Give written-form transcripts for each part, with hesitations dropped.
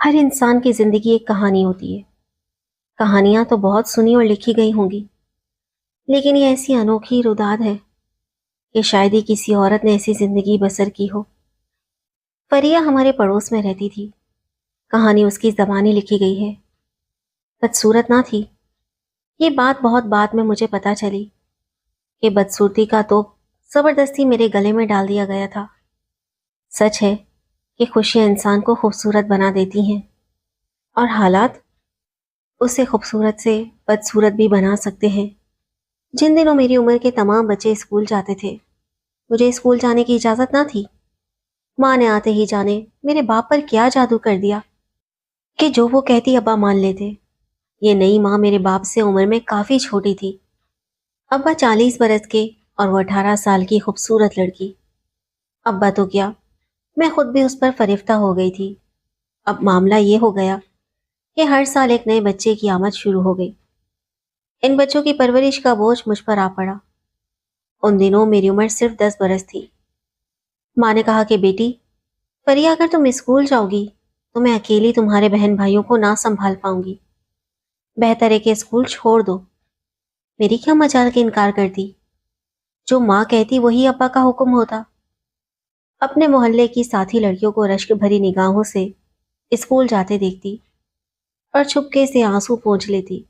ہر انسان کی زندگی ایک کہانی ہوتی ہے۔ کہانیاں تو بہت سنی اور لکھی گئی ہوں گی، لیکن یہ ایسی انوکھی روداد ہے کہ شاید ہی کسی عورت نے ایسی زندگی بسر کی ہو۔ فریہ ہمارے پڑوس میں رہتی تھی۔ کہانی اس کی زبانی لکھی گئی ہے، بدصورت نہ تھی۔ یہ بات بہت بعد میں مجھے پتا چلی کہ بدصورتی کا توپ زبردستی میرے گلے میں ڈال دیا گیا تھا۔ سچ ہے کہ خوشیاں انسان کو خوبصورت بنا دیتی ہیں، اور حالات اسے خوبصورت سے بدصورت بھی بنا سکتے ہیں۔ جن دنوں میری عمر کے تمام بچے اسکول جاتے تھے، مجھے اسکول جانے کی اجازت نہ تھی۔ ماں نے آتے ہی جانے میرے باپ پر کیا جادو کر دیا کہ جو وہ کہتی ابا مان لیتے۔ یہ نئی ماں میرے باپ سے عمر میں کافی چھوٹی تھی۔ ابا 40 برس کے اور وہ 18 سال کی خوبصورت لڑکی۔ ابا تو کیا، میں خود بھی اس پر فریفتہ ہو گئی تھی۔ اب معاملہ یہ ہو گیا کہ ہر سال ایک نئے بچے کی آمد شروع ہو گئی۔ ان بچوں کی پرورش کا بوجھ مجھ پر آ پڑا۔ ان دنوں میری عمر صرف 10 برس تھی۔ ماں نے کہا کہ بیٹی فریہ، اگر تم اسکول جاؤ گی تو میں اکیلی تمہارے بہن بھائیوں کو نہ سنبھال پاؤں گی۔ بہتر ہے کہ اسکول چھوڑ دو۔ میری کیا مجال کے انکار کرتی؟ جو ماں کہتی وہی ابا کا حکم ہوتا۔ اپنے محلے کی ساتھی لڑکیوں کو رشک بھری نگاہوں سے اسکول جاتے دیکھتی اور چھپکے سے آنسو پونچھ لیتی۔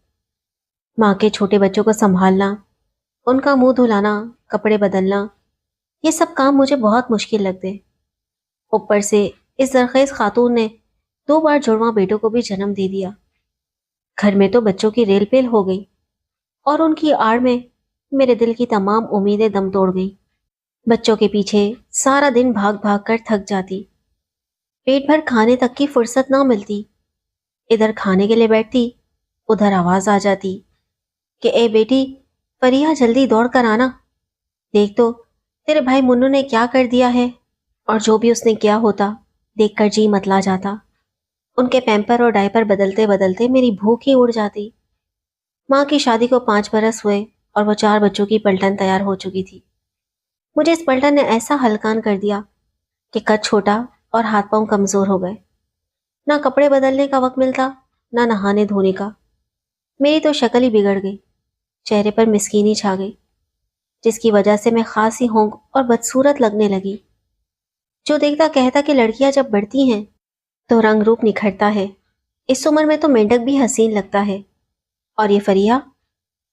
ماں کے چھوٹے بچوں کو سنبھالنا، ان کا منہ دھلانا، کپڑے بدلنا، یہ سب کام مجھے بہت مشکل لگتے۔ اوپر سے اس زرخیز خاتون نے 2 بار جڑواں بیٹوں کو بھی جنم دے دیا۔ گھر میں تو بچوں کی ریل پیل ہو گئی، اور ان کی آڑ میں میرے دل کی تمام امیدیں دم توڑ گئیں۔ بچوں کے پیچھے سارا دن بھاگ بھاگ کر تھک جاتی، پیٹ بھر کھانے تک کی فرصت نہ ملتی۔ ادھر کھانے کے لیے بیٹھتی، ادھر آواز آ جاتی کہ اے بیٹی فریہ، جلدی دوڑ کر آنا، دیکھ تو تیرے بھائی منو نے کیا کر دیا ہے۔ اور جو بھی اس نے کیا ہوتا دیکھ کر جی متلا جاتا۔ ان کے پیمپر اور ڈائپر بدلتے بدلتے میری بھوک ہی اڑ جاتی۔ ماں کی شادی کو 5 برس ہوئے اور وہ 4 بچوں کی پلٹن تیار ہو چکی تھی۔ مجھے اس پلٹن نے ایسا ہلکان کر دیا کہ قد چھوٹا اور ہاتھ پاؤں کمزور ہو گئے۔ نہ کپڑے بدلنے کا وقت ملتا، نہ نہانے دھونے کا۔ میری تو شکل ہی بگڑ گئی، چہرے پر مسکینی چھا گئی، جس کی وجہ سے میں خاصی ہونک اور بدصورت لگنے لگی۔ جو دیکھتا کہتا کہ لڑکیاں جب بڑھتی ہیں تو رنگ روپ نکھرتا ہے، اس عمر میں تو مینڈک بھی حسین لگتا ہے۔ اور یہ فریہ،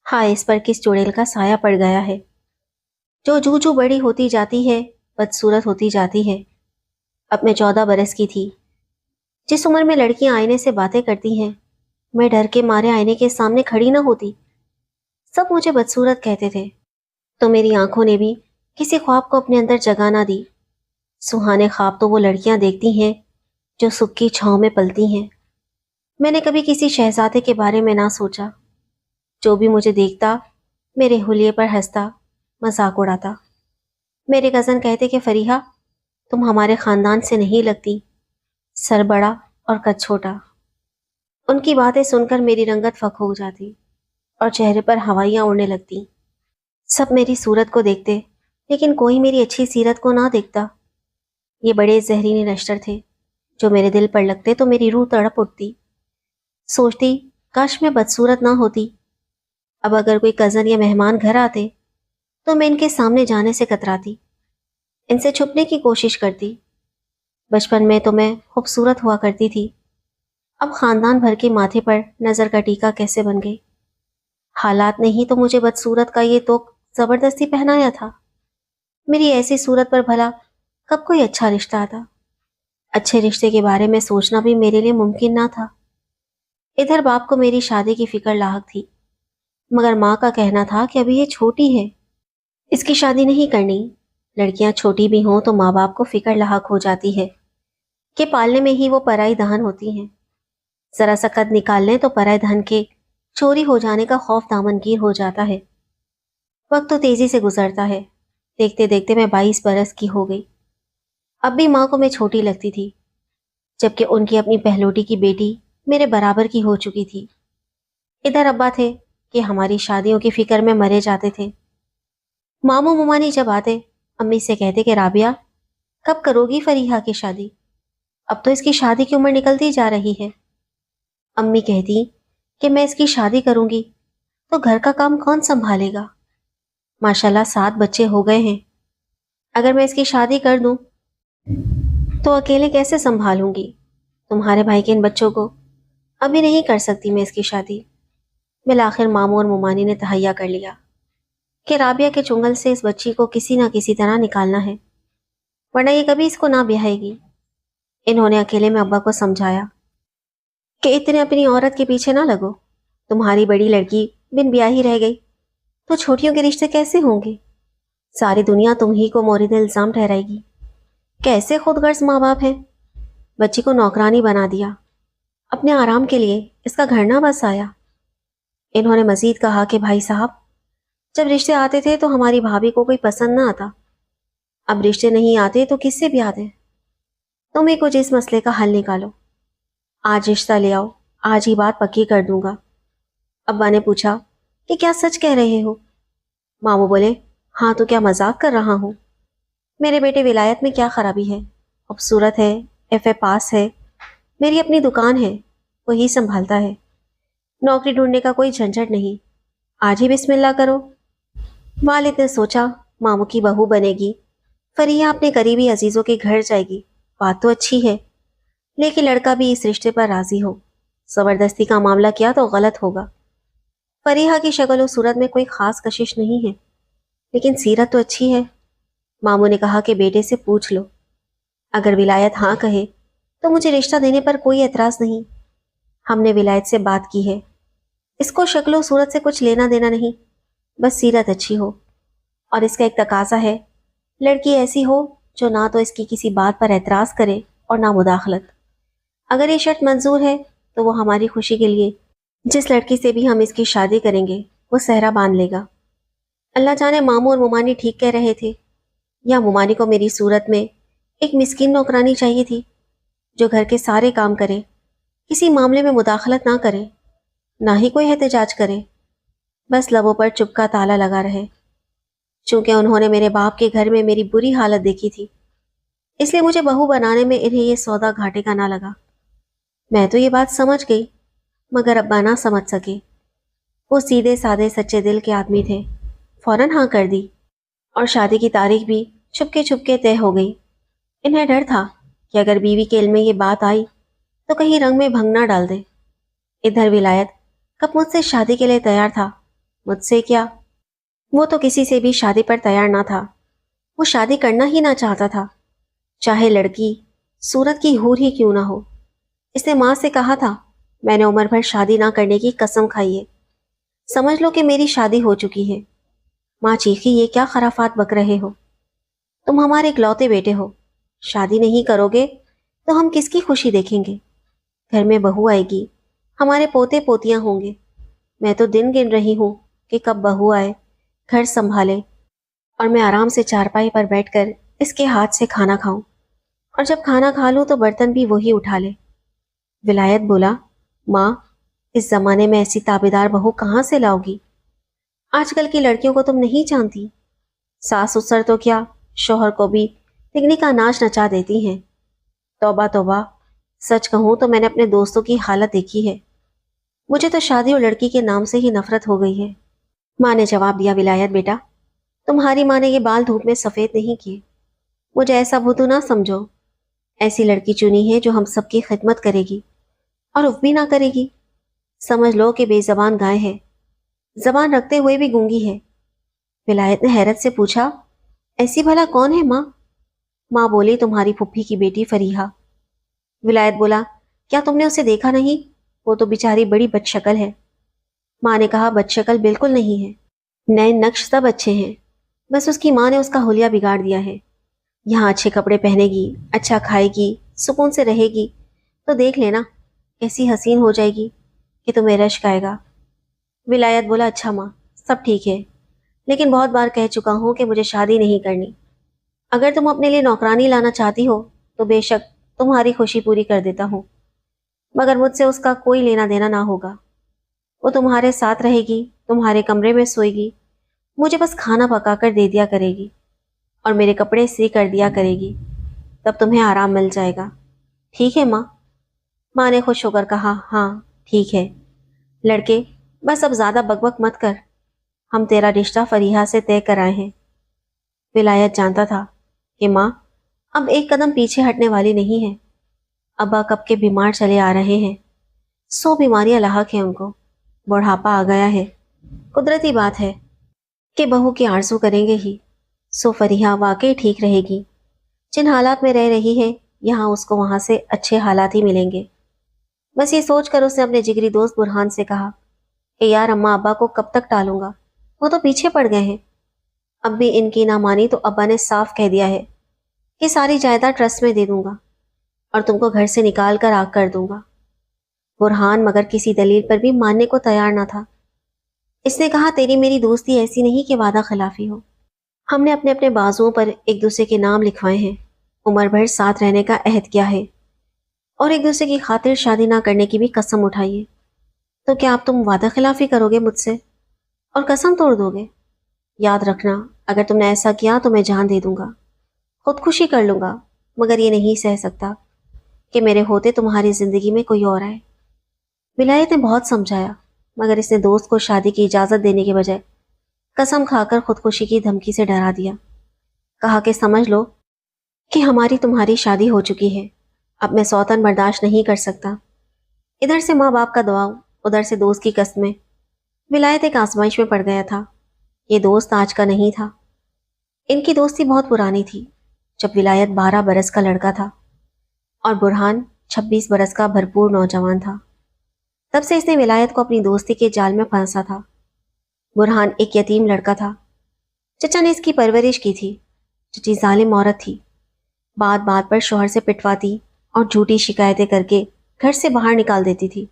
ہائے اس پر کس چڑیل کا سایہ پڑ گیا ہے، جو جو بڑی ہوتی جاتی ہے بدصورت ہوتی جاتی ہے۔ اب میں 14 برس کی تھی۔ جس عمر میں لڑکیاں آئینے سے باتیں کرتی ہیں، میں ڈر کے مارے آئینے کے سامنے کھڑی نہ ہوتی۔ سب مجھے بدصورت کہتے تھے، تو میری آنکھوں نے بھی کسی خواب کو اپنے اندر جگہ نہ دی۔ سہانے خواب تو وہ لڑکیاں دیکھتی ہیں جو سکھ کی چھاؤں میں پلتی ہیں۔ میں نے کبھی کسی شہزادے کے بارے میں نہ سوچا۔ جو بھی مجھے دیکھتا میرے حلیے پر ہنستا، مذاق اڑاتا۔ میرے کزن کہتے کہ فریہ، تم ہمارے خاندان سے نہیں لگتی، سر بڑا اور قد چھوٹا۔ ان کی باتیں سن کر میری رنگت فک ہو جاتی اور چہرے پر ہوائیاں اڑنے لگتی۔ سب میری صورت کو دیکھتے، لیکن کوئی میری اچھی سیرت کو نہ دیکھتا۔ یہ بڑے زہریلی نشتر تھے، جو میرے دل پر لگتے تو میری روح تڑپ اٹھتی۔ سوچتی کاش میں بدصورت نہ ہوتی۔ اب اگر کوئی کزن یا مہمان گھر آتے تو میں ان کے سامنے جانے سے کتراتی، ان سے چھپنے کی کوشش کرتی۔ بچپن میں تو میں خوبصورت ہوا کرتی تھی، اب خاندان بھر کے ماتھے پر نظر کا ٹیکا کیسے بن گئی۔ حالات نے ہی تو مجھے بدصورت کا یہ توق زبردستی پہنایا تھا۔ میری ایسی صورت پر بھلا کب کوئی اچھا رشتہ آتا؟ اچھے رشتے کے بارے میں سوچنا بھی میرے لیے ممکن نہ تھا۔ ادھر باپ کو میری شادی کی فکر لاحق تھی، مگر ماں کا کہنا تھا کہ ابھی یہ چھوٹی ہے، اس کی شادی نہیں کرنی۔ لڑکیاں چھوٹی بھی ہوں تو ماں باپ کو فکر لاحق ہو جاتی ہے کہ پالنے میں ہی وہ پرائی دہن ہوتی ہیں۔ ذرا سا قد نکال لیں تو پرائے دھن کے چوری ہو جانے کا خوف دامنگیر ہو جاتا ہے۔ وقت تو تیزی سے گزرتا ہے، دیکھتے دیکھتے میں 22 برس کی ہو گئی۔ اب بھی ماں کو میں چھوٹی لگتی تھی، جبکہ ان کی اپنی پہلوٹی کی بیٹی میرے برابر کی ہو چکی تھی۔ ادھر ابا تھے کہ ہماری شادیوں کی فکر میں مرے جاتے تھے۔ ماموں ممانی جب آتے، امی سے کہتے کہ رابعہ، کب کرو گی فریحہ کی شادی؟ اب تو اس کی شادی کی عمر نکلتی جا رہی ہے۔ امی کہتی کہ میں اس کی شادی کروں گی تو گھر کا کام کون سنبھالے گا؟ ماشاءاللہ 7 بچے ہو گئے ہیں، اگر میں اس کی شادی کر دوں تو اکیلے کیسے سنبھالوں گی تمہارے بھائی کے ان بچوں کو؟ ابھی نہیں کر سکتی میں اس کی شادی۔ بالآخر ماموں اور ممانی نے تہیا کر لیا کہ رابعہ کے چنگل سے اس بچی کو کسی نہ کسی طرح نکالنا ہے، ورنہ یہ کبھی اس کو نہ بیاہے گی۔ انہوں نے اکیلے میں ابا کو سمجھایا کہ اتنے اپنی عورت کے پیچھے نہ لگو، تمہاری بڑی لڑکی بن بیاہی رہ گئی تو چھوٹیوں کے رشتے کیسے ہوں گے؟ ساری دنیا تم ہی کو مورد الزام ٹھہرائے گی۔ کیسے خود غرض ماں باپ ہیں، بچی کو نوکرانی بنا دیا، اپنے آرام کے لیے اس کا گھر نہ بس آیا۔ انہوں نے مزید کہا کہ بھائی صاحب، جب رشتے آتے تھے تو ہماری بھابھی کو کوئی پسند نہ آتا، اب رشتے نہیں آتے تو کس سے بیاہ دیں؟ تم ہی کچھ اس مسئلے کا حل نکالو، آج رشتہ لے آؤ، آج ہی بات پکی کر دوں گا۔ ابا نے پوچھا کہ کیا سچ کہہ رہے ہو؟ ماموں بولے ہاں تو کیا مذاق کر رہا ہوں؟ میرے بیٹے ولایت میں کیا خرابی ہے؟ خوبصورت ہے، ایف اے پاس ہے، میری اپنی دکان ہے، وہی سنبھالتا ہے، نوکری ڈھونڈنے کا کوئی جھنجھٹ نہیں، آج ہی بسم اللہ کرو۔ والد نے سوچا ماموں کی بہو بنے گی، فریحہ اپنے قریبی عزیزوں کے گھر جائے گی، بات تو اچھی ہے، لیکن لڑکا بھی اس رشتے پر راضی ہو، زبردستی کا معاملہ کیا تو غلط ہوگا۔ فریحہ کی شکل و صورت میں کوئی خاص کشش نہیں ہے، لیکن سیرت تو اچھی ہے۔ ماموں نے کہا کہ بیٹے سے پوچھ لو، اگر ولایت ہاں کہے تو مجھے رشتہ دینے پر کوئی اعتراض نہیں۔ ہم نے ولایت سے بات کی ہے، اس کو شکل و صورت سے کچھ لینا دینا نہیں، بس سیرت اچھی ہو، اور اس کا ایک تقاضا ہے، لڑکی ایسی ہو جو نہ تو اس کی کسی بات پر اعتراض کرے اور نہ مداخلت۔ اگر یہ شرط منظور ہے تو وہ ہماری خوشی کے لیے جس لڑکی سے بھی ہم اس کی شادی کریں گے وہ صحرا باندھ لے گا۔ اللہ جانے ماموں اور ممانی ٹھیک کہہ رہے تھے، یا ممانی کو میری صورت میں ایک مسکین نوکرانی چاہیے تھی جو گھر کے سارے کام کرے، کسی معاملے میں مداخلت نہ کرے، نہ ہی کوئی احتجاج کرے، بس لبوں پر چپ کا تالا لگا رہے۔ چونکہ انہوں نے میرے باپ کے گھر میں میری بری حالت دیکھی تھی، اس لیے مجھے بہو بنانے میں انہیں یہ سودا گھاٹے کا نہ لگا۔ میں تو یہ بات سمجھ گئی، مگر ابا نہ سمجھ سکے۔ وہ سیدھے سادے سچے دل کے آدمی تھے، فوراً ہاں کر دی، اور شادی کی تاریخ بھی چھپ کے طے ہو گئی۔ انہیں ڈر تھا کہ اگر بیوی کے علم میں یہ بات آئی تو کہیں رنگ میں بھنگ نہ ڈال دے۔ ادھر ولایت کب مجھ سے شادی کے لیے تیار تھا، مجھ سے کیا، وہ تو کسی سے بھی شادی پر تیار نہ تھا، وہ شادی کرنا ہی نہ چاہتا تھا، چاہے لڑکی صورت کی حور ہی کیوں نہ ہو۔ اس نے ماں سے کہا تھا میں نے عمر بھر شادی نہ کرنے کی قسم کھائی ہے، سمجھ لو کہ میری شادی ہو چکی ہے۔ ماں چیخی یہ کیا خرافات بک رہے ہو، تم ہمارے اکلوتے بیٹے ہو، شادی نہیں کرو گے تو ہم کس کی خوشی دیکھیں گے؟ گھر میں بہو آئے گی، ہمارے پوتے پوتیاں ہوں گے، میں تو دن گن رہی ہوں کہ کب بہو آئے، گھر سنبھالے، اور میں آرام سے چارپائی پر بیٹھ کر اس کے ہاتھ سے کھانا کھاؤں، اور جب کھانا کھا لوں تو برتن بھی وہی اٹھا لے۔ ولایت بولا ماں، اس زمانے میں ایسی تابیدار بہو کہاں سے لاؤ گی؟ آج کل کی لڑکیوں کو تم نہیں جانتی، ساس سسر تو کیا شوہر کو بھی پکنی کا ناچ نچا دیتی ہیں۔ توبہ توبہ، سچ کہوں تو میں نے اپنے دوستوں کی حالت دیکھی ہے، مجھے تو شادی اور لڑکی کے نام سے ہی نفرت ہو گئی ہے۔ ماں نے جواب دیا ولایت بیٹا، تمہاری ماں نے یہ بال دھوپ میں سفید نہیں کیے، مجھے ایسا بدھو نہ سمجھو، ایسی لڑکی چنی ہے جو ہم سب کی خدمت کرے گی اور اف بھی نہ کرے گی، سمجھ لو کہ بے زبان گائے ہے، زبان رکھتے ہوئے بھی گونگی ہے۔ ولایت نے حیرت سے پوچھا ایسی بھلا کون ہے ماں؟ ماں بولی تمہاری پھپھی کی بیٹی فریحہ۔ ولایت بولا کیا تم نے اسے دیکھا نہیں؟ وہ تو بیچاری بڑی بد شکل ہے۔ ماں نے کہا بد شکل بالکل نہیں ہے، نئے نقش سب اچھے ہیں، بس اس کی ماں نے اس کا حلیہ بگاڑ دیا ہے۔ یہاں اچھے کپڑے پہنے گی، اچھا کھائے گی، سکون سے رہے گی تو دیکھ لینا ایسی حسین ہو جائے گی کہ تمہیں رشک آئے گا۔ ولایت بولا اچھا ماں، سب ٹھیک ہے، لیکن بہت بار کہہ چکا ہوں کہ مجھے شادی نہیں کرنی۔ اگر تم اپنے لیے نوکرانی لانا چاہتی ہو تو بے شک تمہاری خوشی پوری کر دیتا ہوں، مگر مجھ سے اس کا کوئی لینا دینا نہ ہوگا۔ وہ تمہارے ساتھ رہے گی، تمہارے کمرے میں سوئے گی، مجھے بس کھانا پکا کر دے دیا کرے گی اور میرے کپڑے سی کر دیا کرے گی، تب تمہیں آرام مل جائے گا۔ ٹھیک ہے ماں؟ ماں نے خوش ہو کر کہا، ہاں ٹھیک ہے لڑکے، بس اب زیادہ بک مت کر، ہم تیرا رشتہ فریحہ سے طے کرائے ہیں۔ ولایت جانتا تھا کہ ماں اب ایک قدم پیچھے ہٹنے والی نہیں ہے۔ ابا کب کے بیمار چلے آ رہے ہیں، 100 بیماریاں لاحق ہیں ان کو، بڑھاپا آ گیا ہے، قدرتی بات ہے کہ بہو کی آرزو کریں گے ہی۔ سو فریحہ واقعی ٹھیک رہے گی، جن حالات میں رہ رہی ہے یہاں اس کو وہاں سے اچھے حالات ہی ملیں گے۔ بس یہ سوچ کر اس نے اپنے جگری دوست برہان سے کہا کہ یار اماں ابا کو کب تک ٹالوں گا، وہ تو پیچھے پڑ گئے ہیں۔ اب بھی ان کی نہ مانی تو ابا نے صاف کہہ دیا ہے کہ ساری جائیداد ٹرسٹ میں دے دوں گا اور تم کو گھر سے نکال کر آگ کر دوں گا۔ برہان مگر کسی دلیل پر بھی ماننے کو تیار نہ تھا۔ اس نے کہا تیری میری دوستی ایسی نہیں کہ وعدہ خلافی ہو، ہم نے اپنے اپنے بازوؤں پر ایک دوسرے کے نام لکھوائے ہیں، عمر بھر ساتھ رہنے کا عہد کیا ہے اور ایک دوسرے کی خاطر شادی نہ کرنے کی بھی قسم اٹھائی ہے۔ تو کیا اب تم وعدہ خلافی کرو گے مجھ سے اور قسم توڑ دو گے؟ یاد رکھنا اگر تم نے ایسا کیا تو میں جان دے دوں گا، خودکشی کر لوں گا، مگر یہ نہیں سہ سکتا کہ میرے ہوتے تمہاری زندگی میں کوئی اور آئے۔ ولایت نے بہت سمجھایا مگر اس نے دوست کو شادی کی اجازت دینے کے بجائے قسم کھا کر خودکشی کی دھمکی سے ڈرا دیا۔ کہا کہ سمجھ لو کہ ہماری تمہاری شادی ہو چکی ہے، اب میں سوتن برداشت نہیں کر سکتا۔ ادھر سے ماں باپ کا دعا، ادھر سے دوست کی قسمیں۔ ولایت ایک آزمائش میں پڑ گیا تھا۔ یہ دوست آج کا نہیں تھا، ان کی دوستی بہت پرانی تھی، جب ولایت 12 برس کا لڑکا تھا اور برہان 26 برس کا بھرپور نوجوان تھا۔ تب سے اس نے ولایت کو اپنی دوستی کے جال میں پھنسا تھا۔ برہان ایک یتیم لڑکا تھا، چچا نے اس کی پرورش کی تھی۔ چچی ظالم عورت تھی، بات بات پر شوہر سے پٹواتی اور جھوٹی شکایتیں کر کے گھر سے باہر نکال دیتی تھی۔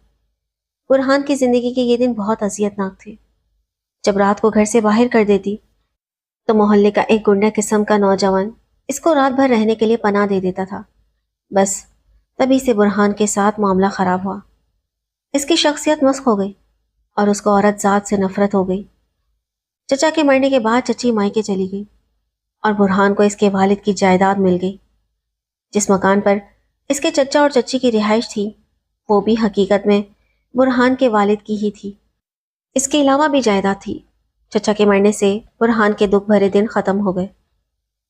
برہان کی زندگی کے یہ دن بہت اذیت ناک تھے۔ جب رات کو گھر سے باہر کر دیتی تو محلے کا ایک گنڈا قسم کا نوجوان اس کو رات بھر رہنے کے لیے پناہ دے دیتا تھا۔ بس تبھی سے برہان کے ساتھ معاملہ خراب ہوا۔ اس کی شخصیت مسخ ہو گئی اور اس کو عورت ذات سے نفرت ہو گئی۔ چچا کے مرنے کے بعد چچی مائکے چلی گئی اور برہان کو اس کے والد کی جائیداد مل گئی۔ جس مکان پر اس کے چچا اور چچی کی رہائش تھی وہ بھی حقیقت میں برہان کے والد کی ہی تھی۔ اس کے علاوہ بھی جائیداد تھی۔ چچا کے مرنے سے برہان کے دکھ بھرے دن ختم ہو گئے۔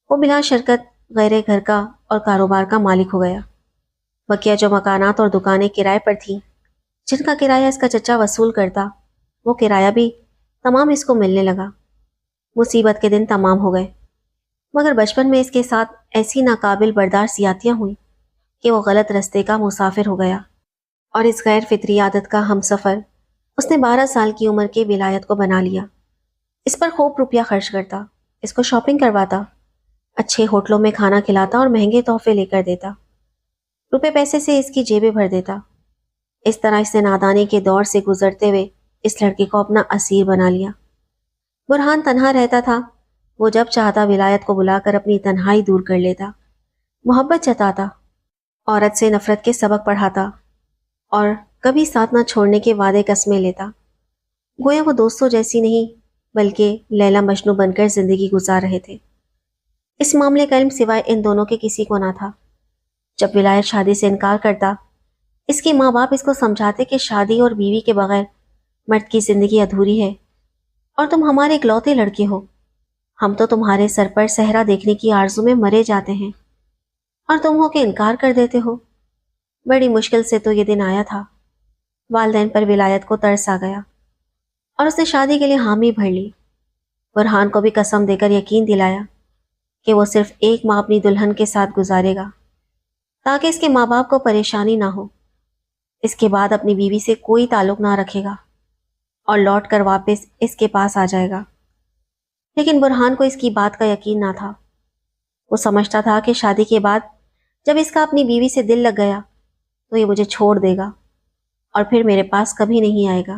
وہ بلا شرکت غیر گھر کا اور کاروبار کا مالک ہو گیا۔ بقیہ جو مکانات اور دکانیں کرائے پر تھیں، جن کا کرایہ اس کا چچا وصول کرتا، وہ کرایہ بھی تمام اس کو ملنے لگا۔ مصیبت کے دن تمام ہو گئے، مگر بچپن میں اس کے ساتھ ایسی ناقابل برداشت زیادتیاں ہوئیں کہ وہ غلط رستے کا مسافر ہو گیا اور اس غیر فطری عادت کا ہم سفر اس نے 12 سال کی عمر کے ولایت کو بنا لیا۔ اس پر خوب روپیہ خرچ کرتا، اس کو شاپنگ کرواتا، اچھے ہوٹلوں میں کھانا کھلاتا اور مہنگے تحفے لے کر دیتا۔ روپے پیسے سے اس کی جیبیں بھر دیتا۔ اس طرح اس نے نادانی کے دور سے گزرتے ہوئے اس لڑکے کو اپنا اسیر بنا لیا۔ برہان تنہا رہتا تھا، وہ جب چاہتا ولایت کو بلا کر اپنی تنہائی دور کر لیتا، محبت جتاتا، عورت سے نفرت کے سبق پڑھاتا اور کبھی ساتھ نہ چھوڑنے کے وعدے قسمیں لیتا۔ گویا وہ دوستوں جیسی نہیں بلکہ لیلا مجنوں بن کر زندگی گزار رہے تھے۔ اس معاملے کا علم سوائے ان دونوں کے کسی کو نہ تھا۔ جب ولایت شادی سے انکار کرتا، اس کے ماں باپ اس کو سمجھاتے کہ شادی اور بیوی کے بغیر مرد کی زندگی ادھوری ہے اور تم ہمارے اکلوتے لڑکے ہو، ہم تو تمہارے سر پر صحرا دیکھنے کی آرزو میں مرے جاتے ہیں اور تم ہو کہ انکار کر دیتے ہو۔ بڑی مشکل سے تو یہ دن آیا تھا۔ والدین پر ولایت کو ترس آ گیا اور اس نے شادی کے لیے حامی بھر لی۔ برہان کو بھی قسم دے کر یقین دلایا کہ وہ صرف ایک ماہ اپنی دلہن کے ساتھ گزارے گا تاکہ اس کے ماں باپ کو پریشانی نہ ہو۔ اس کے بعد اپنی بیوی سے کوئی تعلق نہ رکھے گا اور لوٹ کر واپس اس کے پاس آ جائے گا۔ لیکن برہان کو اس کی بات کا یقین نہ تھا۔ وہ سمجھتا تھا کہ شادی کے بعد جب اس کا اپنی بیوی سے دل لگ گیا تو یہ مجھے چھوڑ دے گا اور پھر میرے پاس کبھی نہیں آئے گا۔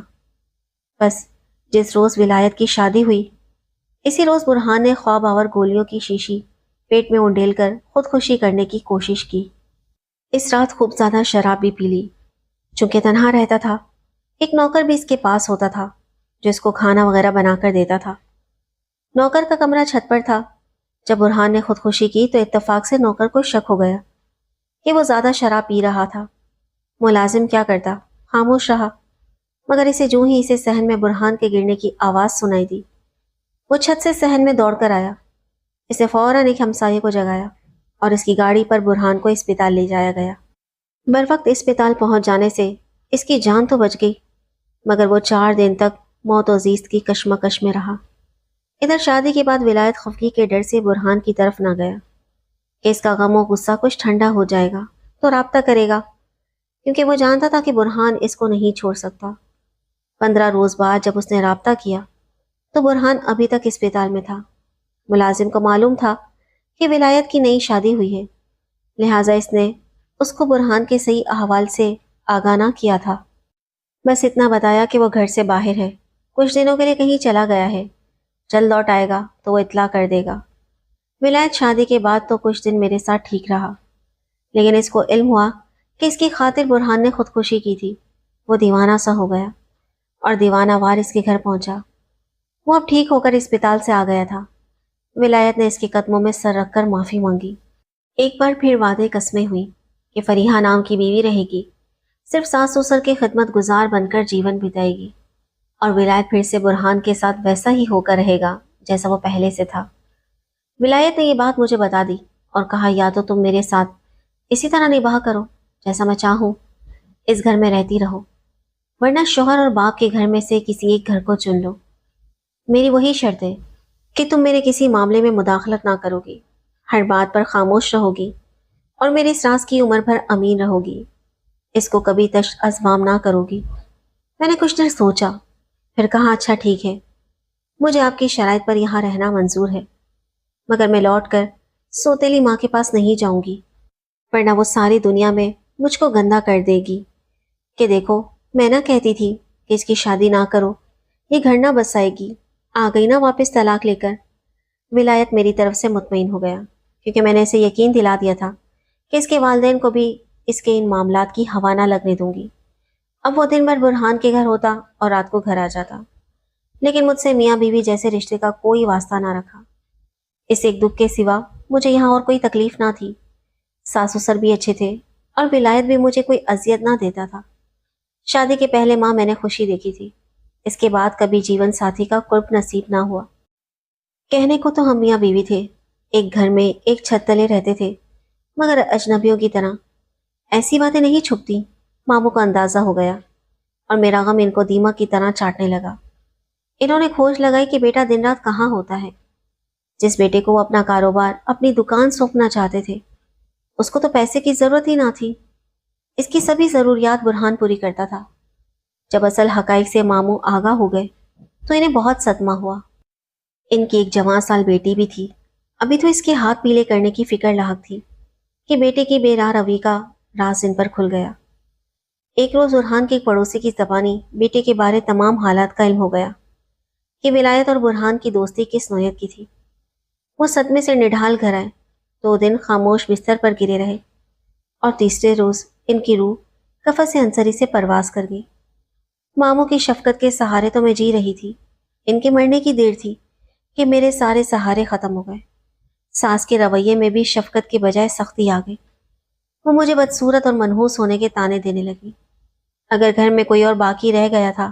بس جس روز ولایت کی شادی ہوئی، اسی روز برہان نے خواب آور گولیوں کی شیشی پیٹ میں انڈیل کر خودکشی کرنے کی کوشش کی۔ اس رات خوب زیادہ شراب بھی پی لی۔ چونکہ تنہا رہتا تھا، ایک نوکر بھی اس کے پاس ہوتا تھا جو اس کو کھانا وغیرہ بنا کر دیتا تھا۔ نوکر کا کمرہ چھت پر تھا۔ جب برہان نے خودکشی کی تو اتفاق سے نوکر کو شک ہو گیا۔ کہ وہ زیادہ شراب پی رہا تھا۔ ملازم کیا کرتا، خاموش رہا، مگر اسے صحن میں برہان کے گرنے کی آواز سنائی دی۔ وہ چھت سے صحن میں دوڑ کر آیا، اسے فوراً ایک ہمسائے کو جگایا اور اس کی گاڑی پر برہان کو اسپتال لے جایا گیا۔ بروقت اسپتال پہنچ جانے سے اس کی جان تو بچ گئی، مگر وہ 4 دن تک موت و زیست کی کشمکش میں رہا۔ ادھر شادی کے بعد ولایت خفگی کے ڈر سے برہان کی طرف نہ گیا کہ اس کا غم و غصہ کچھ ٹھنڈا ہو جائے گا تو رابطہ کرے گا، کیونکہ وہ جانتا تھا کہ برہان اس کو نہیں چھوڑ سکتا۔ 15 روز بعد جب اس نے رابطہ کیا تو برہان ابھی تک اسپتال میں تھا۔ ملازم کو معلوم تھا کہ ولایت کی نئی شادی ہوئی ہے، لہٰذا اس نے اس کو برہان کے صحیح احوال سے آگاہ نہ کیا تھا۔ بس اتنا بتایا کہ وہ گھر سے باہر ہے، کچھ دنوں کے لیے کہیں چلا گیا ہے، جلد لوٹ آئے گا تو وہ اطلاع کر دے گا۔ ولایت شادی کے بعد تو کچھ دن میرے ساتھ ٹھیک رہا، لیکن اس کو علم ہوا کہ اس کی خاطر برہان نے خودکشی کی تھی۔ وہ دیوانہ سا ہو گیا اور دیوانہ وار اس کے گھر پہنچا۔ وہ اب ٹھیک ہو کر اسپتال سے آ گیا تھا۔ ولایت نے اس کے قدموں میں سر رکھ کر معافی مانگی۔ ایک بار پھر وعدے قسمیں ہوئیں کہ فریحہ نام کی بیوی رہے گی، صرف ساس سسر کے خدمت گزار بن کر جیون بتائے گی، اور ولایت پھر سے برہان کے ساتھ ویسا ہی ہو کر رہے گا جیسا وہ پہلے سے تھا۔ ولایت نے یہ بات مجھے بتا دی اور کہا، یا تو تم میرے ساتھ اسی طرح نباہ کرو جیسا میں چاہوں، اس گھر میں رہتی رہو، ورنہ شوہر اور باپ کے گھر میں سے کسی ایک گھر کو چن لو۔ میری وہی شرط ہے کہ تم میرے کسی معاملے میں مداخلت نہ کرو گی، ہر بات پر خاموش رہو گی اور میرے اس راز کی عمر بھر امین رہو گی، اس کو کبھی تشت ازمام نہ کرو گی۔ میں نے کچھ دیر سوچا، پھر کہا، اچھا ٹھیک ہے، مجھے آپ کی شرائط پر یہاں رہنا منظور ہے، مگر میں لوٹ کر سوتیلی ماں کے پاس نہیں جاؤں گی، ورنہ وہ ساری دنیا میں مجھ کو گندا کر دے گی کہ دیکھو میں نہ کہتی تھی کہ اس کی شادی نہ کرو، یہ گھر نہ بسائے گی، آ گئی نہ واپس طلاق لے کر۔ ولایت میری طرف سے مطمئن ہو گیا، کیونکہ میں نے اسے یقین دلا دیا تھا کہ اس کے والدین کو بھی اس کے ان معاملات کی ہوا نہ لگنے دوں گی۔ اب وہ دن بھر برہان کے گھر ہوتا اور رات کو گھر آ جاتا، لیکن مجھ سے میاں بیوی جیسے رشتے کا کوئی واسطہ نہ رکھا۔ اس ایک دکھ کے سوا مجھے یہاں اور کوئی تکلیف نہ تھی۔ ساس سسر بھی اچھے تھے اور ولایت بھی مجھے کوئی اذیت نہ دیتا تھا۔ شادی کے پہلے ماہ میں نے خوشی دیکھی تھی، اس کے بعد کبھی جیون ساتھی کا قرب نصیب نہ ہوا۔ کہنے کو تو ہم میاں بیوی تھے، ایک گھر میں ایک چھت تلے رہتے تھے، مگر اجنبیوں کی طرح۔ ایسی باتیں نہیں چھپتی، ماموں کو اندازہ ہو گیا اور میرا غم ان کو دیمک کی طرح چاٹنے لگا۔ انہوں نے کھوج لگائی کہ بیٹا دن رات کہاں ہوتا ہے۔ جس بیٹے کو وہ اپنا کاروبار، اپنی دکان سونپنا چاہتے تھے، اس کو تو پیسے کی ضرورت ہی نہ تھی، اس کی سبھی ضروریات برہان پوری کرتا تھا۔ جب اصل حقائق سے ماموں آگاہ ہو گئے تو انہیں بہت صدمہ ہوا۔ ان کی ایک جوان سال بیٹی بھی تھی، ابھی تو اس کے ہاتھ پیلے کرنے کی فکر لاحق تھی کہ بیٹے کی بے راہ روی کا راز ان پر کھل گیا۔ ایک روز برہان کے ایک پڑوسی کی زبانی بیٹے کے بارے تمام حالات کا علم ہو گیا کہ ولایت اور برہان کی دوستی کس نوعیت کی تھی۔ وہ صدمے سے نڈھال گھر آئے، 2 دن خاموش بستر پر گرے رہے اور تیسرے روز ان کی روح قفس انصری سے پرواز کر گئی۔ ماموں کی شفقت کے سہارے تو میں جی رہی تھی، ان کے مرنے کی دیر تھی کہ میرے سارے سہارے ختم ہو گئے۔ ساس کے رویے میں بھی شفقت کے بجائے سختی آ گئی۔ وہ مجھے بدصورت اور منحوس ہونے کے طعنے دینے لگی۔ اگر گھر میں کوئی اور باقی رہ گیا تھا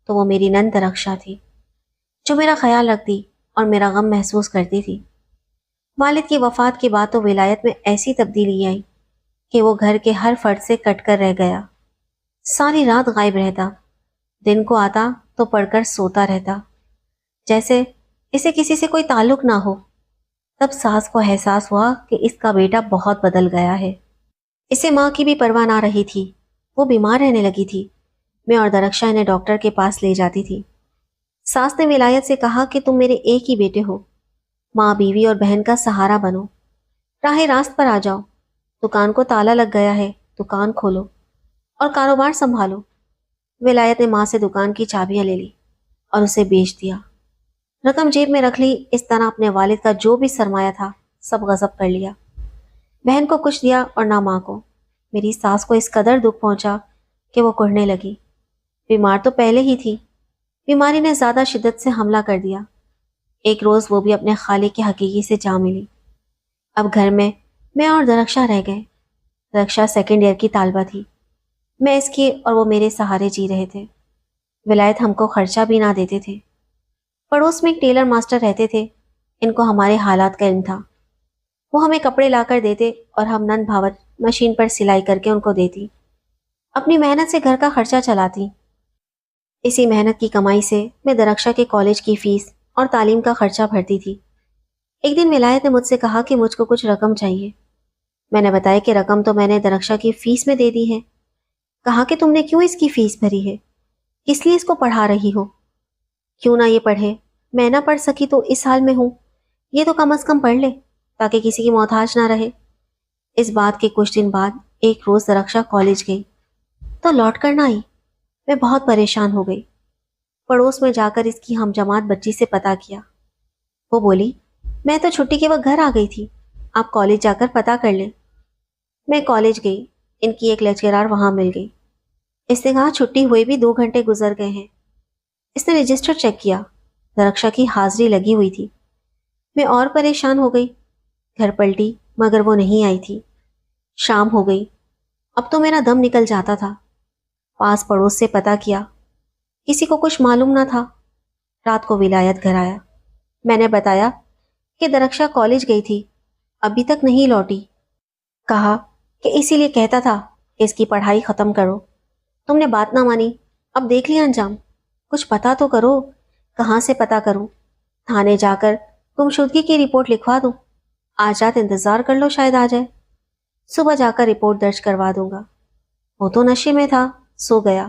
تو وہ میری نند رکشا تھی، جو میرا خیال رکھتی اور میرا غم محسوس کرتی تھی۔ والد کی وفات کے بعد تو ولایت میں ایسی تبدیلی آئی کہ وہ گھر کے ہر فرد سے کٹ کر رہ گیا۔ ساری رات غائب رہتا، دن کو آتا تو پڑھ کر سوتا رہتا، جیسے اسے کسی سے کوئی تعلق نہ ہو۔ تب ساس کو احساس ہوا کہ اس کا بیٹا بہت بدل گیا ہے۔ اسے ماں کی بھی پرواہ نہ رہی تھی، وہ بیمار رہنے لگی تھی۔ میں اور درخشا انہیں ڈاکٹر کے پاس لے جاتی تھی۔ ساس نے ولایت سے کہا کہ تم میرے ایک ہی بیٹے ہو، ماں بیوی اور بہن کا سہارا بنو، راہ راست پر آ جاؤ، دکان کو تالا لگ گیا ہے، دکان کھولو اور کاروبار سنبھالو۔ ولایت نے ماں سے دکان کی چابیاں لے لی اور اسے بیچ دیا، رقم جیب میں رکھ لی۔ اس طرح اپنے والد کا جو بھی سرمایہ تھا سب غصب کر لیا۔ بہن کو کچھ دیا اور نہ ماں کو۔ میری ساس کو اس قدر دکھ پہنچا کہ وہ کڑھنے لگی۔ بیمار تو پہلے ہی تھی، بیماری نے زیادہ شدت سے حملہ کر دیا۔ ایک روز وہ بھی اپنے خالق کے حقیقی سے جا ملی۔ اب گھر میں اور درخشا رہ گئے۔ رکشا سیکنڈ ایئر کی طالبہ تھی، میں اس کے اور وہ میرے سہارے جی رہے تھے۔ ولایت ہم کو خرچہ بھی نہ دیتے تھے۔ پڑوس میں ایک ٹیلر ماسٹر رہتے تھے، ان کو ہمارے حالات کا علم تھا۔ وہ ہمیں کپڑے لا کر دیتے اور ہم نن بھاوت مشین پر سلائی کر کے ان کو دیتی، اپنی محنت سے گھر کا خرچہ چلاتی۔ اسی محنت کی کمائی سے میں درخشا کے کالج کی فیس اور تعلیم کا خرچہ بھرتی تھی۔ ایک دن ولایت نے مجھ سے کہا کہ مجھ کو کچھ رقم چاہیے۔ میں نے بتایا کہ رقم تو میں نے درخشا کی فیس میں دے دی ہے۔ کہا کہ تم نے کیوں اس کی فیس بھری ہے؟ کس لیے اس کو پڑھا رہی ہو؟ کیوں نہ یہ پڑھے؟ میں نہ پڑھ سکی تو اس حال میں ہوں، یہ تو کم از کم پڑھ لے تاکہ کسی کی محتاج نہ رہے۔ اس بات کے کچھ دن بعد ایک روز درخشا کالج گئی تو لوٹ کر نہ آئی۔ میں بہت پریشان ہو گئی۔ پڑوس میں جا کر اس کی ہم جماعت بچی سے پتہ کیا۔ وہ بولی، میں تو چھٹی کے وقت گھر آ گئی تھی، آپ کالج جا کر پتہ کر لیں۔ میں کالج گئی، ان کی ایک لیکچرار وہاں مل گئی۔ اس نے کہا چھٹی ہوئے بھی 2 گھنٹے گزر گئے ہیں۔ اس نے رجسٹر چیک کیا، درخشا کی حاضری لگی ہوئی تھی۔ میں اور پریشان ہو گئی، گھر پلٹی مگر وہ نہیں آئی تھی۔ شام ہو گئی، اب تو میرا دم نکل جاتا تھا۔ پاس پڑوس سے پتہ کیا، کسی کو کچھ معلوم نہ تھا۔ رات کو ولایت گھر آیا۔ میں نے بتایا کہ درخشا کالج گئی تھی، ابھی تک نہیں لوٹی۔ کہا کہ اسی لیے کہتا تھا کہ اس کی پڑھائی ختم کرو، تم نے بات نہ مانی، اب دیکھ لیا انجام۔ کچھ پتہ تو کرو، کہاں سے پتہ کروں؟ تھانے جا کر گمشدگی کی رپورٹ لکھوا دوں، آج رات انتظار کر لو، شاید آ جائے، صبح جا کر رپورٹ درج کروا دوں گا۔ وہ تو نشے میں تھا، سو گیا،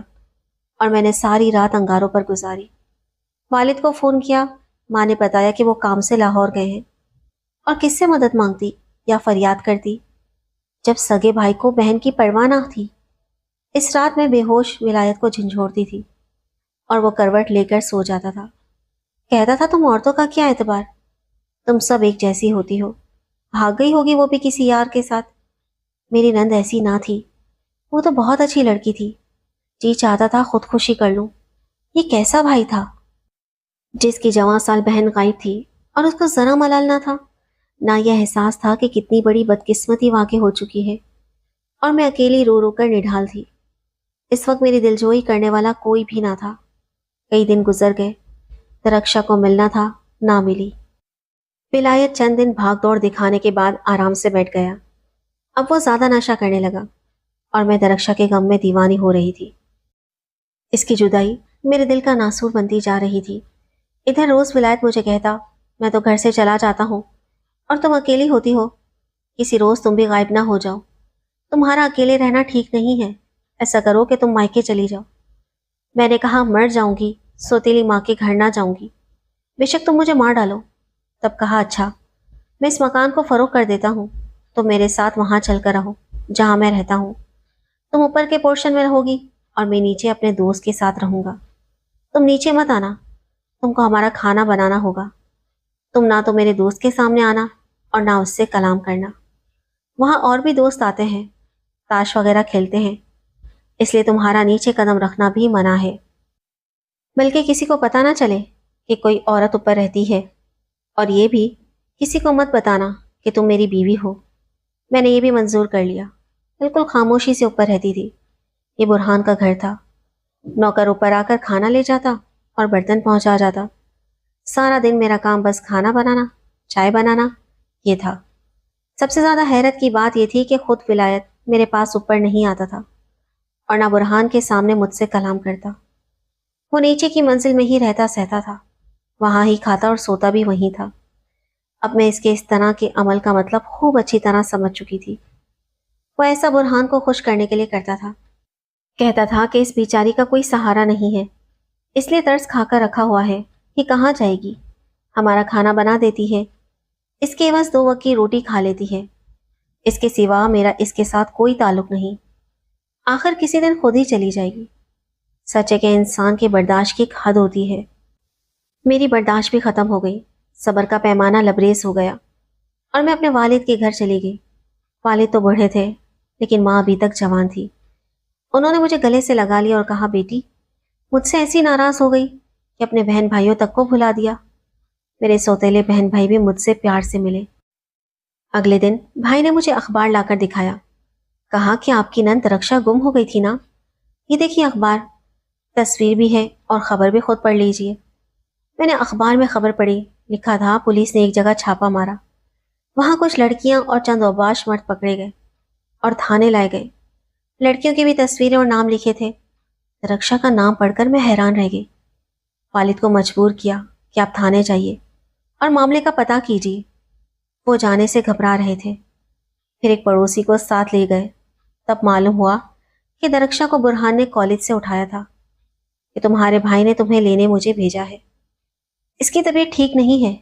اور میں نے ساری رات انگاروں پر گزاری۔ والد کو فون کیا، ماں نے بتایا کہ وہ کام سے لاہور گئے ہیں، اور کس سے مدد مانگتی یا فریاد کرتی جب سگے بھائی کو بہن کی پرواہ نہ تھی۔ اس رات میں بے ہوش ولایت کو جھنجھوڑتی تھی اور وہ کروٹ لے کر سو جاتا تھا۔ کہتا تھا تم عورتوں کا کیا اعتبار، تم سب ایک جیسی ہوتی ہو، بھاگ گئی ہوگی وہ بھی کسی یار کے ساتھ۔ میری نند ایسی نہ تھی، وہ تو بہت اچھی لڑکی تھی، جی چاہتا تھا خودکشی کر لوں۔ یہ کیسا بھائی تھا جس کی جواں سال بہن غائب تھی اور اس کو ذرا ملال نہ تھا، نہ یہ احساس تھا کہ کتنی بڑی بدقسمتی واقع ہو چکی ہے، اور میں اکیلی رو رو کر نڈھال تھی۔ اس وقت میری دلجوئی کرنے والا کوئی بھی نہ تھا۔ کئی دن گزر گئے، درخشا کو ملنا تھا، نہ ملی۔ ولایت چند دن بھاگ دوڑ دکھانے کے بعد آرام سے بیٹھ گیا۔ اب وہ زیادہ نشہ کرنے لگا اور میں درخشا کے غم میں دیوانی ہو رہی تھی۔ اس کی جدائی میرے دل کا ناسور بنتی جا رہی تھی۔ ادھر روز ولایت مجھے کہتا، میں تو گھر سے چلا جاتا ہوں اور تم اکیلی ہوتی ہو، کسی روز تم بھی غائب نہ ہو جاؤ، تمہارا اکیلے رہنا ٹھیک نہیں ہے، ایسا کرو کہ تم مائکے چلی جاؤ۔ میں نے کہا مر جاؤں گی، سوتیلی ماں کے گھر نہ جاؤں گی، بے شک تم مجھے مار ڈالو۔ تب کہا اچھا، میں اس مکان کو فروخت کر دیتا ہوں، تم میرے ساتھ وہاں چل کر رہو جہاں میں رہتا ہوں، تم اوپر کے پورشن میں رہو گی اور میں نیچے اپنے دوست کے ساتھ رہوں گا۔ تم نیچے مت آنا، تم کو ہمارا کھانا بنانا ہوگا، تم نہ تو میرے دوست کے سامنے آنا اور نہ اس سے کلام کرنا، وہاں اور بھی دوست آتے ہیں، تاش وغیرہ کھیلتے ہیں، اس لیے تمہارا نیچے قدم رکھنا بھی منع ہے، بلکہ کسی کو پتہ نہ چلے کہ کوئی عورت اوپر رہتی ہے، اور یہ بھی کسی کو مت بتانا کہ تم میری بیوی ہو۔ میں نے یہ بھی منظور کر لیا، بالکل خاموشی سے اوپر رہتی تھی۔ یہ برہان کا گھر تھا، نوکر اوپر آ کر کھانا لے جاتا اور برتن پہنچا جاتا، سارا دن میرا کام بس کھانا بنانا، چائے بنانا، یہ تھا۔ سب سے زیادہ حیرت کی بات یہ تھی کہ خود ولایت میرے پاس اوپر نہیں آتا تھا اور نہ برہان کے سامنے مجھ سے کلام کرتا۔ وہ نیچے کی منزل میں ہی رہتا سہتا تھا، وہاں ہی کھاتا اور سوتا بھی وہیں تھا۔ اب میں اس کے اس طرح کے عمل کا مطلب خوب اچھی طرح سمجھ چکی تھی۔ وہ ایسا برہان کو خوش کرنے کے لیے کرتا تھا، کہتا تھا کہ اس بیچاری کا کوئی سہارا نہیں ہے، اس لیے ترس کھا کر رکھا ہوا ہے، یہ کہاں جائے گی، ہمارا کھانا بنا دیتی ہے، اس کے عوض 2 وقت کی روٹی کھا لیتی ہے، اس کے سوا میرا اس کے ساتھ کوئی تعلق نہیں، آخر کسی دن خود ہی چلی جائے گی۔ سچ ہے کہ انسان کی برداشت کی ایک حد ہوتی ہے۔ میری برداشت بھی ختم ہو گئی، صبر کا پیمانہ لبریز ہو گیا اور میں اپنے والد کے گھر چلی گئی۔ والد تو بوڑھے تھے لیکن ماں ابھی تک جوان تھی۔ انہوں نے مجھے گلے سے لگا لیا اور کہا، بیٹی مجھ سے ایسی ناراض ہو گئی کہ اپنے بہن بھائیوں تک کو بھلا دیا۔ میرے سوتیلے بہن بھائی بھی مجھ سے پیار سے ملے۔ اگلے دن بھائی نے مجھے اخبار لا کر دکھایا، کہا کہ آپ کی نند رکشا گم ہو گئی تھی نا، یہ دیکھیے اخبار، تصویر بھی ہے اور خبر بھی خود پڑھ لیجئے۔ میں نے اخبار میں خبر پڑھی، لکھا تھا پولیس نے ایک جگہ چھاپا مارا، وہاں کچھ لڑکیاں اور چند اوباش مرد پکڑے گئے اور تھانے لائے گئے۔ لڑکیوں کی بھی تصویریں اور نام لکھے تھے۔ رکشا کا نام پڑھ کر میں حیران رہ گئی۔ والد کو مجبور کیا کہ آپ تھانے جائیے اور معاملے کا پتہ کیجیے۔ وہ جانے سے گھبرا رہے تھے۔ پھر ایک پڑوسی کو ساتھ لے گئے، تب معلوم ہوا کہ درخشا کو برہان نے کالج سے اٹھایا تھا کہ تمہارے بھائی نے تمہیں لینے مجھے بھیجا ہے، اس کی طبیعت ٹھیک نہیں ہے۔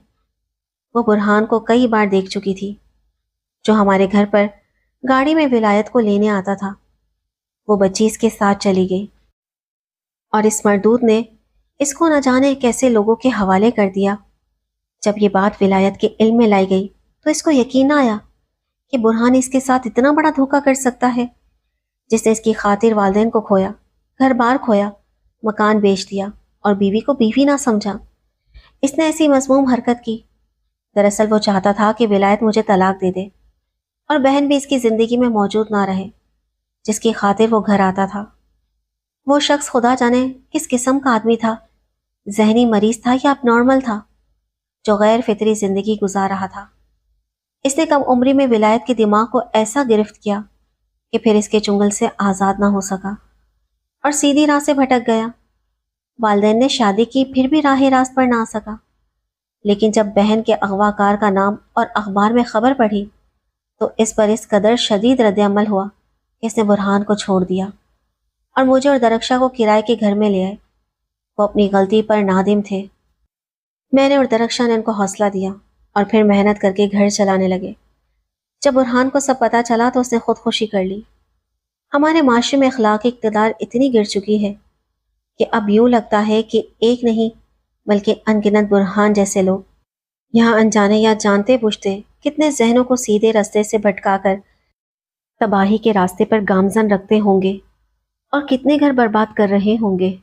وہ برہان کو کئی بار دیکھ چکی تھی، جو ہمارے گھر پر گاڑی میں ولایت کو لینے آتا تھا۔ وہ بچی اس کے ساتھ چلی گئی اور اس مردود نے اس کو نہ جانے کیسے لوگوں کے حوالے کر دیا۔ جب یہ بات ولایت کے علم میں لائی گئی تو اس کو یقین نہ آیا کہ برہان اس کے ساتھ اتنا بڑا دھوکہ کر سکتا ہے، جس نے اس کی خاطر والدین کو کھویا، گھر بار کھویا، مکان بیچ دیا اور بیوی کو بیوی نہ سمجھا۔ اس نے ایسی مذموم حرکت کی۔ دراصل وہ چاہتا تھا کہ ولایت مجھے طلاق دے دے اور بہن بھی اس کی زندگی میں موجود نہ رہے، جس کی خاطر وہ گھر آتا تھا۔ وہ شخص خدا جانے کس قسم کا آدمی تھا، ذہنی مریض تھا یا اب نارمل تھا، جو غیر فطری زندگی گزار رہا تھا۔ اس نے کم عمری میں ولایت کے دماغ کو ایسا گرفت کیا کہ پھر اس کے چنگل سے آزاد نہ ہو سکا اور سیدھی راہ سے بھٹک گیا۔ والدین نے شادی کی، پھر بھی راہ راست پر نہ آ سکا، لیکن جب بہن کے اغوا کار کا نام اور اخبار میں خبر پڑھی تو اس پر اس قدر شدید رد عمل ہوا کہ اس نے برہان کو چھوڑ دیا اور مجھے اور درخشا کو کرائے کے گھر میں لے آئے۔ وہ اپنی غلطی پر نادم تھے۔ میں نے اور درخشا نے ان کو حوصلہ دیا اور پھر محنت کر کے گھر چلانے لگے۔ جب برہان کو سب پتہ چلا تو اس نے خودکشی کر لی۔ ہمارے معاشرے میں اخلاقی اقتدار اتنی گر چکی ہے کہ اب یوں لگتا ہے کہ ایک نہیں بلکہ ان گنت برہان جیسے لوگ یہاں انجانے یا جانتے بوجھتے کتنے ذہنوں کو سیدھے راستے سے بھٹکا کر تباہی کے راستے پر گامزن رکھتے ہوں گے اور کتنے گھر برباد کر رہے ہوں گے۔